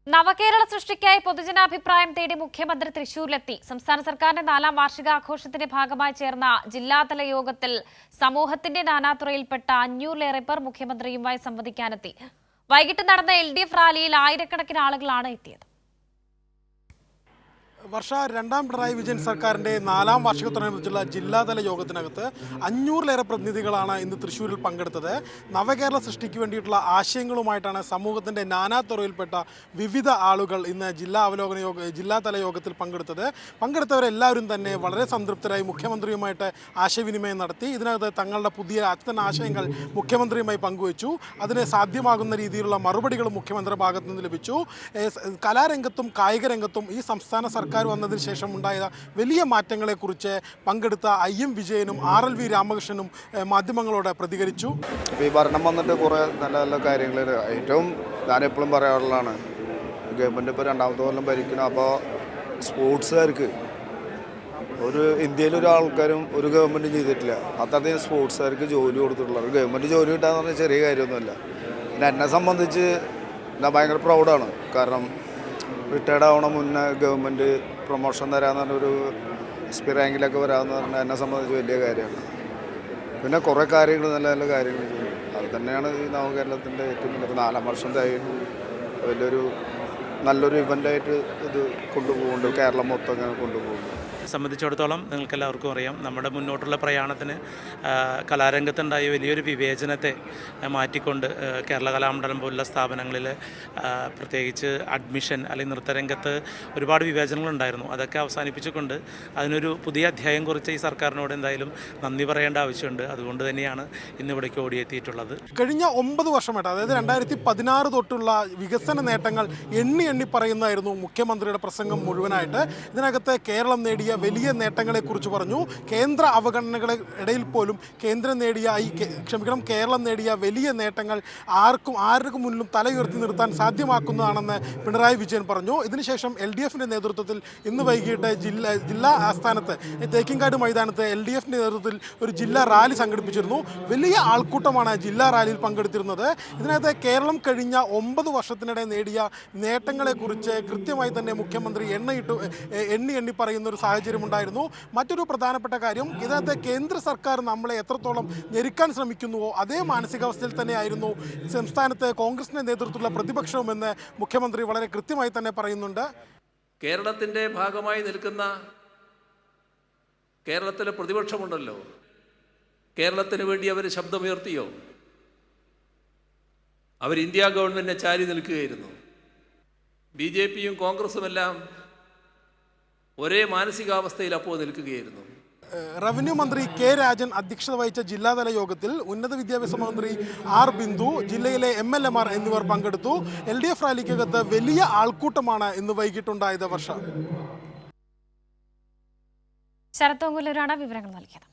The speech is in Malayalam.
നവകേരള സൃഷ്ടിക്കായി പൊതുജനാഭിപ്രായം തേടി മുഖ്യമന്ത്രി തൃശൂരിലെത്തി. സംസ്ഥാന സർക്കാരിന്റെ 4ാം വാർഷികാഘോഷത്തിന്റെ ഭാഗമായി ചേർന്ന ജില്ലാതല യോഗത്തിൽ സമൂഹത്തിന്റെ നാനാതുറയിൽപ്പെട്ട 500-ലേറെ പേർ മുഖ്യമന്ത്രിയുമായി സംവദിക്കാനെത്തി. വൈകിട്ട് നടന്ന LDF റാലിയിൽ ആയിരക്കണക്കിന് ആളുകളാണ് എത്തിയത്. വർഷ രണ്ടാം പിണറായി വിജയൻ സർക്കാരിൻ്റെ 4ാം വാർഷികത്തോടനുബന്ധിച്ചുള്ള ജില്ലാതല യോഗത്തിനകത്ത് 500-ലേറെ പ്രതിനിധികളാണ് ഇന്ന് തൃശ്ശൂരിൽ പങ്കെടുത്തത്. നവകേരള സൃഷ്ടിക്ക് വേണ്ടിയിട്ടുള്ള ആശയങ്ങളുമായിട്ടാണ് സമൂഹത്തിൻ്റെ നാനാതുറയിൽപ്പെട്ട വിവിധ ആളുകൾ ഇന്ന് ജില്ലാതല യോഗത്തിൽ പങ്കെടുത്തവരെല്ലാവരും തന്നെ വളരെ സംതൃപ്തരായി മുഖ്യമന്ത്രിയുമായിട്ട് ആശയവിനിമയം നടത്തി. ഇതിനകത്ത് തങ്ങളുടെ പുതിയ അത്തരം ആശയങ്ങൾ മുഖ്യമന്ത്രിയുമായി പങ്കുവച്ചു. അതിന് സാധ്യമാകുന്ന രീതിയിലുള്ള മറുപടികളും മുഖ്യമന്ത്രിയുടെ ഭാഗത്തു നിന്ന് ലഭിച്ചു. കലാരംഗത്തും കായിക രംഗത്തും ഈ സംസ്ഥാന സർക്കാർ വന്നതിന് ശേഷം ഉണ്ടായ വലിയ മാറ്റങ്ങളെക്കുറിച്ച് പങ്കെടുത്ത IM വിജയനും RLV രാമകൃഷ്ണനും മാധ്യമങ്ങളോട് പ്രതികരിച്ചു. ഈ ഭരണം വന്നിട്ട് കുറേ നല്ല നല്ല കാര്യങ്ങൾ ഏറ്റവും ഞാനെപ്പോഴും പറയാറുള്ളതാണ്, ഗവൺമെൻറ് ഇപ്പോൾ 2ാമത്തെ കൊല്ലം ഭരിക്കണം. അപ്പോൾ സ്പോർട്സുകാർക്ക് ഇന്ത്യയിൽ ആൾക്കാരും ഒരു ഗവൺമെൻറ് ചെയ്തിട്ടില്ല. അത്രയധികം സ്പോർട്സുകാർക്ക് ജോലി കൊടുത്തിട്ടുള്ളത്. ഗവൺമെൻറ് ജോലി കിട്ടാന്ന് പറഞ്ഞാൽ ചെറിയ കാര്യമൊന്നുമല്ല. പിന്നെ എന്നെ സംബന്ധിച്ച് ഞാൻ ഭയങ്കര പ്രൗഡാണ്. കാരണം റിട്ടയർഡ് ആവണ മുന്നേ ഗവൺമെൻറ് പ്രൊമോഷൻ തരാമെന്ന് പറഞ്ഞൊരു SP റാങ്കിലൊക്കെ വരാമെന്ന് പറഞ്ഞാൽ എന്നെ സംബന്ധിച്ച് വലിയ കാര്യമാണ്. പിന്നെ കുറേ കാര്യങ്ങൾ നല്ല നല്ല കാര്യങ്ങൾ ചെയ്യുന്നു. അത് തന്നെയാണ് ഈ നവകേരളത്തിൻ്റെ ഏറ്റവും വലിയ 4ാം വർഷം വലിയൊരു നല്ലൊരു ഇവൻ്റായിട്ട് ഇത് കൊണ്ടുപോകുന്നുണ്ട്. കേരളം മൊത്തം അങ്ങനെ കൊണ്ടുപോകുന്നു. സംബന്ധിച്ചിടത്തോളം നിങ്ങൾക്കെല്ലാവർക്കും അറിയാം, നമ്മുടെ മുന്നോട്ടുള്ള പ്രയാണത്തിന് കലാരംഗത്തുണ്ടായ വലിയൊരു വിവേചനത്തെ മാറ്റിക്കൊണ്ട് കേരള കലാമണ്ഡലം പോലുള്ള സ്ഥാപനങ്ങളിൽ പ്രത്യേകിച്ച് അഡ്മിഷൻ അല്ലെങ്കിൽ നൃത്തരംഗത്ത് ഒരുപാട് വിവേചനങ്ങളുണ്ടായിരുന്നു. അതൊക്കെ അവസാനിപ്പിച്ചുകൊണ്ട് അതിനൊരു പുതിയ അധ്യായം കുറിച്ച ഈ സർക്കാരിനോട് എന്തായാലും നന്ദി പറയേണ്ട ആവശ്യമുണ്ട്. അതുകൊണ്ട് തന്നെയാണ് ഇന്നിവിടേക്ക് ഓടിയെത്തിയിട്ടുള്ളത്. കഴിഞ്ഞ 9 വർഷമായിട്ട്, അതായത് 2016 തൊട്ടുള്ള വികസന നേട്ടങ്ങൾ എണ്ണി പറയുന്നതായിരുന്നു മുഖ്യമന്ത്രിയുടെ പ്രസംഗം മുഴുവനായിട്ട്. ഇതിനകത്ത് കേരളം നേടിയ വലിയ നേട്ടങ്ങളെക്കുറിച്ച് പറഞ്ഞു. കേന്ദ്ര അവഗണനകളെ ഇടയിൽ പോലും കേരളം നേടിയ വലിയ നേട്ടങ്ങൾ ആർക്കും മുന്നിലും തല ഉയർത്തി നിർത്താൻ സാധ്യമാക്കുന്നതാണെന്ന് പിണറായി വിജയൻ പറഞ്ഞു. ഇതിനുശേഷം LDFിൻ്റെ നേതൃത്വത്തിൽ ഇന്ന് വൈകിട്ട് ജില്ലാ ആസ്ഥാനത്ത് തേക്കിൻകാട് മൈതാനത്ത് LDFിൻ്റെ നേതൃത്വത്തിൽ ഒരു ജില്ലാ റാലി സംഘടിപ്പിച്ചിരുന്നു. വലിയ ആൾക്കൂട്ടമാണ് ജില്ലാ റാലിയിൽ പങ്കെടുത്തിരുന്നത്. ഇതിനകത്ത് കേരളം കഴിഞ്ഞ 9 വർഷത്തിനിടെ നേടിയ നേട്ടങ്ങളെക്കുറിച്ച് കൃത്യമായി തന്നെ മുഖ്യമന്ത്രി എണ്ണി പറയുന്ന ഒരു സാഹചര്യം ഉണ്ടായിരുന്നു. മറ്റൊരു പ്രധാനപ്പെട്ട കാര്യം, ഇതിനകത്ത് കേന്ദ്ര സർക്കാർ നമ്മളെ എത്രത്തോളം ഞെരുക്കാൻ ശ്രമിക്കുന്നുവോ അതേ മാനസികാവസ്ഥയിൽ തന്നെയായിരുന്നു സംസ്ഥാനത്ത് കോൺഗ്രസിന്റെ നേതൃത്വത്തിലുള്ള പ്രതിപക്ഷവുമെന്ന് മുഖ്യമന്ത്രി വളരെ കൃത്യമായി തന്നെ പറയുന്നുണ്ട്. കേരളത്തിൻ്റെ ഭാഗമായി നിൽക്കുന്ന കേരളത്തിലെ പ്രതിപക്ഷമുണ്ടല്ലോ, കേരളത്തിന് വേണ്ടി അവർ ശബ്ദമുയർത്തിയോ? അവർ ഇന്ത്യ ഗവൺമെൻറ്റിനെ ചാരി നിൽക്കുകയായിരുന്നു. BJPയും കോൺഗ്രസുമെല്ലാം ഒരേ മാനസികാവസ്ഥയിൽ അപ്പോൾ നിൽക്കുകയായിരുന്നു. റവന്യൂ മന്ത്രി K രാജൻ അധ്യക്ഷത വഹിച്ച ജില്ലാതല യോഗത്തിൽ ഉന്നത വിദ്യാഭ്യാസ മന്ത്രി R ബിന്ദു, ജില്ലയിലെ MLA മാർ എന്നിവർ പങ്കെടുത്തു. LDF റാലിക്കകത്ത് വലിയ ആൾക്കൂട്ടമാണ് ഇന്ന് വൈകിട്ടുണ്ടായത്. വർഷ ശരത് ഓങ്കുലൂരാണ് വിവരങ്ങൾ നൽകിയത്.